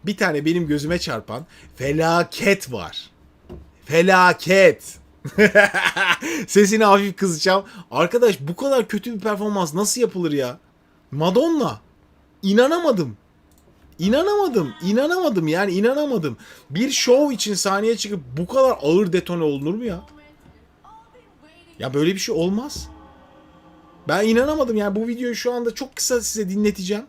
bir tane benim gözüme çarpan felaket var. Felaket. Sesini hafif kısacağım. Arkadaş bu kadar kötü bir performans nasıl yapılır ya? Madonna. İnanamadım. İnanamadım yani inanamadım. Bir show için sahneye çıkıp bu kadar ağır detone olunur mu ya? Ya böyle bir şey olmaz. Ben inanamadım yani bu videoyu şu anda çok kısa size dinleteceğim.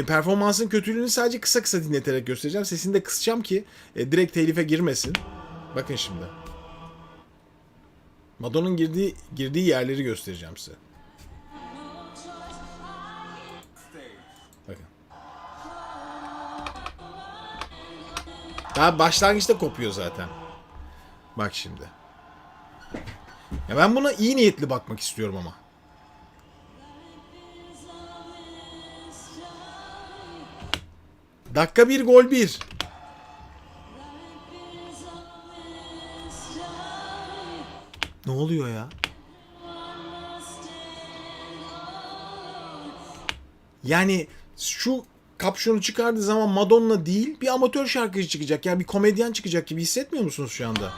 Performansın kötülüğünü sadece kısa kısa dinleterek göstereceğim. Sesini de kısacağım ki direkt telife girmesin. Bakın şimdi. Madonna'nın girdiği yerleri göstereceğim size. Bakın. Daha başlangıçta kopuyor zaten. Bak şimdi. Ya ben buna iyi niyetli bakmak istiyorum ama. Dakika 1 gol 1. Ne oluyor ya? Yani şu kapşonu çıkardığı zaman Madonna değil bir amatör şarkıcı çıkacak. Yani bir komedyen çıkacak gibi hissetmiyor musunuz şu anda?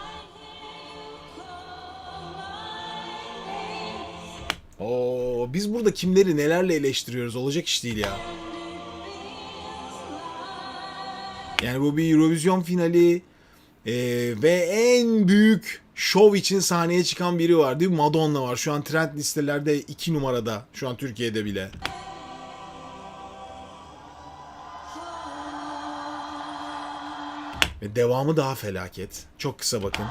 Oo, biz burada kimleri nelerle eleştiriyoruz olacak iş değil ya. Yani bu bir Eurovision finali ve en büyük şov için sahneye çıkan biri var değil mi? Madonna var. Şu an trend listelerde 2 numarada. Şu an Türkiye'de bile. Ve devamı daha felaket. Çok kısa bakın.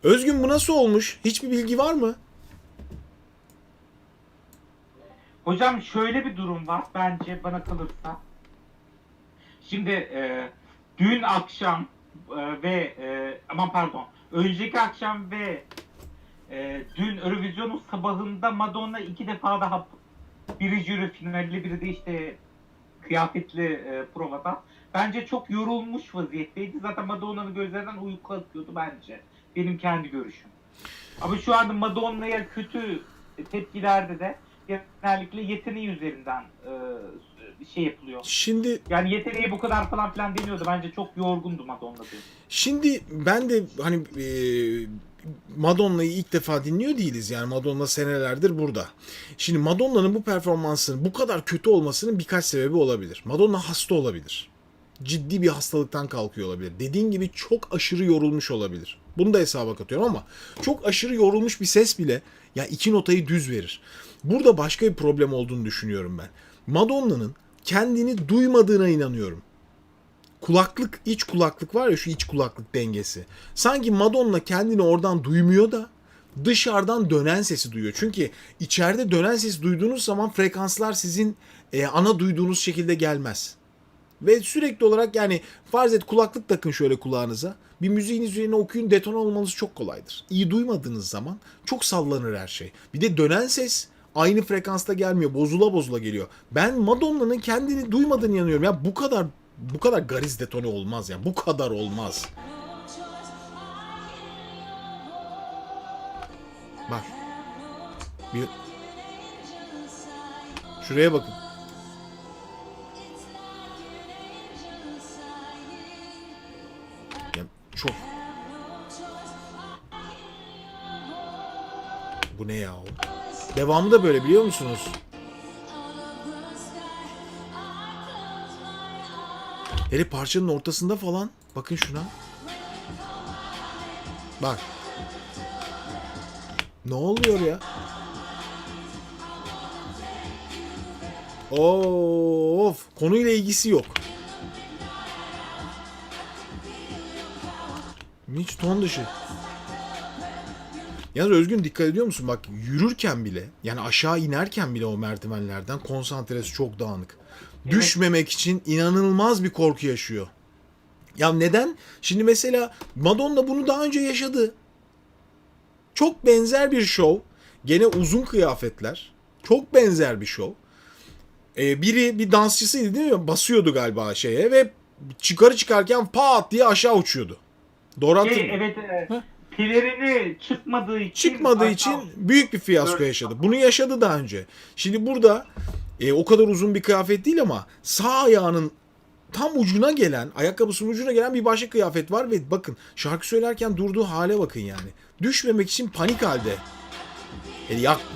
Özgün bu nasıl olmuş? Hiçbir bilgi var mı? Hocam şöyle bir durum var bence bana kalırsa. Şimdi dün akşam aman pardon önceki akşam ve dün Eurovision'un sabahında Madonna 2 defa daha biri jüri finalli biri de işte kıyafetli provada. Bence çok yorulmuş vaziyetteydi. Zaten Madonna'nın gözlerinden uyku akıyordu bence. Benim kendi görüşüm. Ama şu anda Madonna'ya kötü tepkilerde de genellikle yeteneği üzerinden şey yapılıyor. Şimdi Yani yeteneği bu kadar falan filan deniyordu. Bence çok yorgundu Madonna diyor. Şimdi ben de hani Madonna'yı ilk defa dinliyor değiliz. Yani Madonna senelerdir burada. Şimdi Madonna'nın bu performansının bu kadar kötü olmasının birkaç sebebi olabilir. Madonna hasta olabilir. Ciddi bir hastalıktan kalkıyor olabilir. Dediğin gibi çok aşırı yorulmuş olabilir. Bunu da hesaba katıyorum ama çok aşırı yorulmuş bir ses bile ya iki notayı düz verir. Burada başka bir problem olduğunu düşünüyorum ben. Madonna'nın kendini duymadığına inanıyorum. Kulaklık, iç kulaklık var ya şu iç kulaklık dengesi. Sanki Madonna kendini oradan duymuyor da dışarıdan dönen sesi duyuyor. Çünkü içeride dönen sesi duyduğunuz zaman frekanslar sizin ana duyduğunuz şekilde gelmez. Ve sürekli olarak yani farz et kulaklık takın şöyle kulağınıza. Bir müziğin üzerine okuyun detone olmanız çok kolaydır. İyi duymadığınız zaman çok sallanır her şey. Bir de dönen ses aynı frekansta gelmiyor. Bozula bozula geliyor. Ben Madonna'nın kendini duymadığını inanıyorum. Ya bu kadar gariz detone olmaz ya. Bu kadar olmaz. Bak. Bir... Şuraya bakın. Ya çok. Bu ne ya o? Devamı da böyle biliyor musunuz? Hele parçanın ortasında falan. Bakın şuna. Bak. Ne oluyor ya? Of. Konuyla ilgisi yok. Hiç ton dışı. Yalnız Özgün dikkat ediyor musun? Bak yürürken bile yani aşağı inerken bile o merdivenlerden konsantresi çok dağınık. Evet. Düşmemek için inanılmaz bir korku yaşıyor. Ya neden? Şimdi mesela Madonna bunu daha önce yaşadı. Çok benzer bir şov. Gene uzun kıyafetler. Çok benzer bir şov. Biri bir dansçısıydı değil mi? Basıyordu galiba şeye ve çıkarken pat diye aşağı uçuyordu. Doğru hatırlıyorum. Evet. pelerini çıkmadığı için büyük bir fiyasko yaşadı. Bunu yaşadı daha önce. Şimdi burada o kadar uzun bir kıyafet değil ama sağ ayağının tam ucuna gelen, ayakkabısının ucuna gelen bir başka kıyafet var ve bakın şarkı söylerken durduğu hale bakın yani. Düşmemek için panik halde.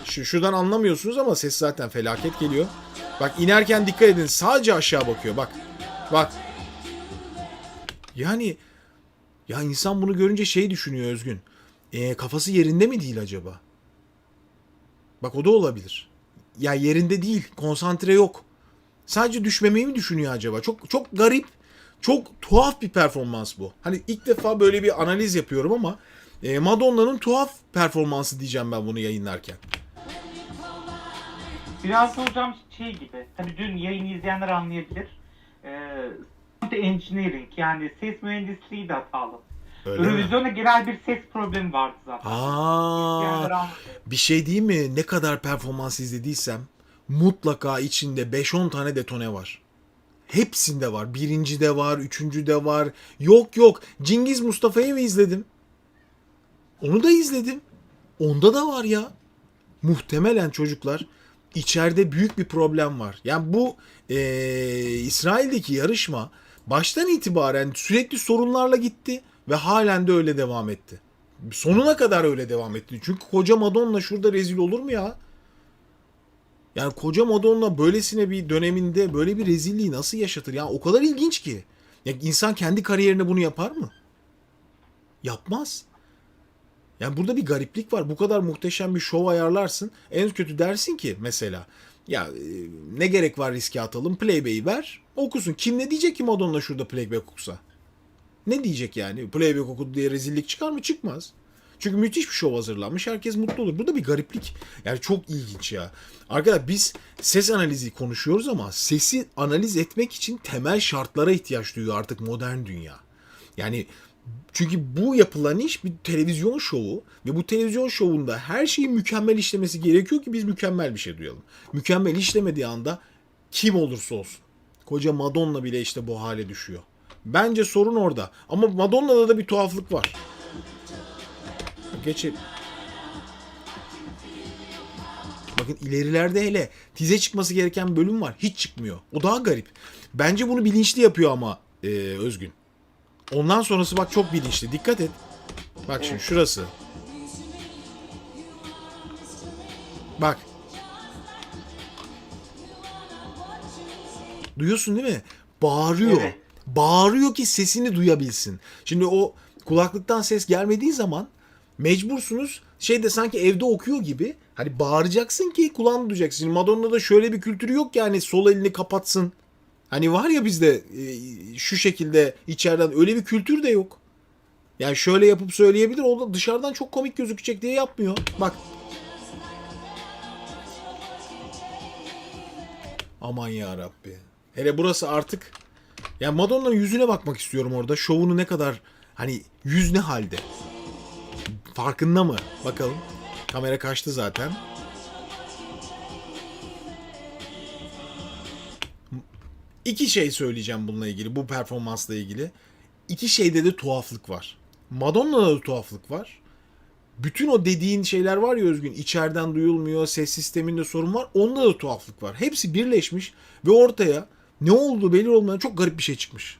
Şuradan anlamıyorsunuz ama ses zaten felaket geliyor. Bak inerken dikkat edin, sadece aşağı bakıyor bak. Bak. Yani ya insan bunu görünce şey düşünüyor Özgün. Kafası yerinde mi değil acaba? Bak o da olabilir. Ya yerinde değil, konsantre yok. Sadece düşmemeyi mi düşünüyor acaba? Çok çok garip, çok tuhaf bir performans bu. Hani ilk defa böyle bir analiz yapıyorum ama Madonna'nın tuhaf performansı diyeceğim ben bunu yayınlarken. Biraz da hocam şey gibi. Tabii dün yayını izleyenler anlayabilir. Sound engineering yani ses mühendisliği de hatalı. Eurovision'da genel bir ses problemi vardı zaten. Bir şey değil mi? Ne kadar performans izlediysem mutlaka içinde 5-10 tane detone var. Hepsinde var. Birincide var, üçüncüde var. Yok. Cengiz Mustafa'yı mı izledim? Onu da izledim. Onda da var ya. Muhtemelen çocuklar içeride büyük bir problem var. Yani bu İsrail'deki yarışma baştan itibaren sürekli sorunlarla gitti ve halen de öyle devam etti. Sonuna kadar öyle devam etti. Çünkü koca Madonna şurada rezil olur mu ya? Yani koca Madonna böylesine bir döneminde böyle bir rezilliği nasıl yaşatır? Yani o kadar ilginç ki. Ya insan kendi kariyerine bunu yapar mı? Yapmaz. Yani burada bir gariplik var. Bu kadar muhteşem bir şov ayarlarsın. En kötü dersin ki mesela ya ne gerek var riske atalım, playback'i ver okusun. Kim ne diyecek ki Madonna şurada playback okusa? Ne diyecek yani? Playback okudu diye rezillik çıkar mı? Çıkmaz. Çünkü müthiş bir şov hazırlanmış. Herkes mutlu olur. Burada bir gariplik. Yani çok ilginç ya. Arkadaşlar biz ses analizi konuşuyoruz ama sesi analiz etmek için temel şartlara ihtiyaç duyuyor artık modern dünya. Yani çünkü bu yapılan iş bir televizyon şovu ve bu televizyon şovunda her şeyin mükemmel işlemesi gerekiyor ki biz mükemmel bir şey duyalım. Mükemmel işlemediği anda kim olursa olsun. Koca Madonna bile işte bu hale düşüyor. Bence sorun orada. Ama Madonna'da da bir tuhaflık var. Geçelim. Bakın ilerilerde hele tize çıkması gereken bölüm var. Hiç çıkmıyor. O daha garip. Bence bunu bilinçli yapıyor ama Özgün. Ondan sonrası bak çok bilinçli. Dikkat et. Bak şimdi şurası. Bak. Duyuyorsun değil mi? Bağırıyor. Evet. Bağırıyor ki sesini duyabilsin. Şimdi o kulaklıktan ses gelmediği zaman mecbursunuz şeyde sanki evde okuyor gibi hani bağıracaksın ki kulağını duyacaksın. Şimdi Madonna'da şöyle bir kültürü yok ki hani sol elini kapatsın. Hani var ya bizde şu şekilde içeriden öyle bir kültür de yok. Yani şöyle yapıp söyleyebilir. O da dışarıdan çok komik gözükecek diye yapmıyor. Bak. Aman ya Rabbi. Hele burası artık ya Madonna'nın yüzüne bakmak istiyorum orada. Şovunu ne kadar hani yüz ne halde? Farkında mı? Bakalım. Kamera kaçtı zaten. İki şey söyleyeceğim bununla ilgili, bu performansla ilgili. İki şeyde de tuhaflık var. Madonna'da da tuhaflık var. Bütün o dediğin şeyler var ya Özgün, içeriden duyulmuyor, ses sisteminde sorun var. Onda da tuhaflık var. Hepsi birleşmiş ve ortaya ne olduğu belli olmayan çok garip bir şey çıkmış.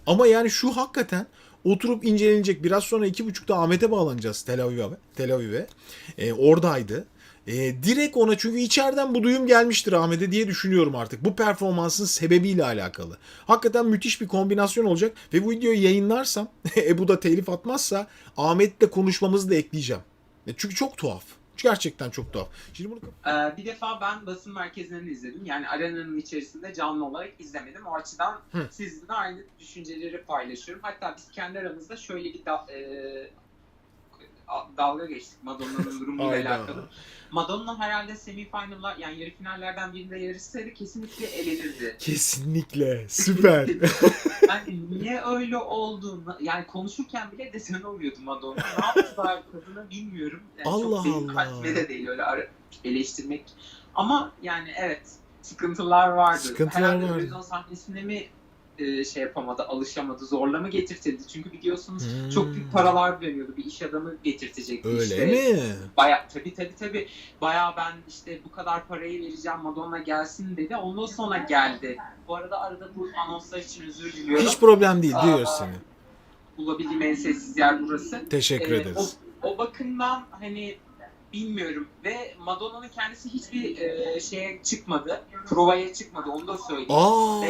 Ama yani şu hakikaten oturup incelenecek. Biraz sonra 2.30'da Ahmet'e bağlanacağız Tel Aviv'e. Oradaydı. Direkt ona çünkü içeriden bu duyum gelmiştir Ahmet'e diye düşünüyorum artık. Bu performansın sebebiyle alakalı. Hakikaten müthiş bir kombinasyon olacak ve bu videoyu yayınlarsam Ebu da telif atmazsa Ahmet'le konuşmamızı da ekleyeceğim. Çünkü çok tuhaf. Gerçekten çok tuhaf. Şimdi bunu... Bir defa ben basın merkezinden izledim. Yani arenanın içerisinde canlı olarak izlemedim. O açıdan sizinle aynı düşünceleri paylaşıyorum. Hatta biz kendi aramızda şöyle bir dalga geçtik Madonna'nın durumuyla alakalı. Madonna herhalde semifinal'lar yani yarı finallerden birinde yarışsaydı kesinlikle elenirdi. Kesinlikle. Süper. Yani niye öyle oldu? Yani konuşurken bile desen oluyordu Madonna. Ne yaptılar kadına bilmiyorum. Yani Allah çok benim Allah. kalbime de değil öyle eleştirmek. Ama yani evet sıkıntılar vardı. Sıkıntılar herhalde vardı. Eurovision sahnesinde mi şey yapamadı, alışamadı, zorlama getirtildi. Çünkü biliyorsunuz Hmm. çok büyük paralar dönüyordu. Bir iş adamı getirtecekti Öyle işte. mi? Bayağı tabii. Bayağı ben işte bu kadar parayı vereceğim, Madonna gelsin dedi. Ondan sonra geldi. Bu arada bu anonslar için özür diliyorum. Hiç problem değil. Duyuyoruz Aa, seni. Bulabildiğim en sessiz yer burası. Teşekkür ederiz. O bakımdan hani bilmiyorum ve Madonna'nın kendisi hiçbir şeye çıkmadı, provaya çıkmadı, onu da söyleyeyim. Aa.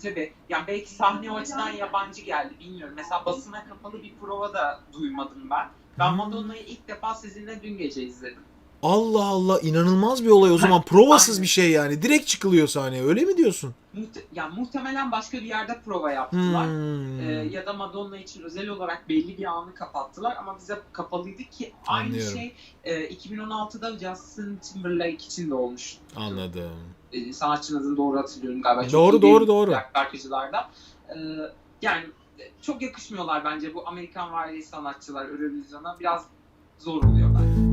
Tabii yani belki sahne o açıdan yabancı geldi bilmiyorum. Mesela basına kapalı bir prova da duymadım ben. Ben Madonna'yı ilk defa sizinle dün gece izledim. Allah Allah, inanılmaz bir olay o zaman. Provasız bir şey yani. Direkt çıkılıyor sahneye. Öyle mi diyorsun? Yani muhtemelen başka bir yerde prova yaptılar. Hmm. Ya da Madonna için özel olarak belli bir anı kapattılar ama bize kapalıydı ki aynı Anlıyorum. şey 2016'da Justin Timberlake için de olmuş. Anladım. Sanatçının adını doğru hatırlıyorum galiba. Çok Doğru, iyi değil doğru. şarkıcılarda. Yani çok yakışmıyorlar bence bu Amerikan vari sanatçılar Eurovision'a. Biraz zor oluyor bence.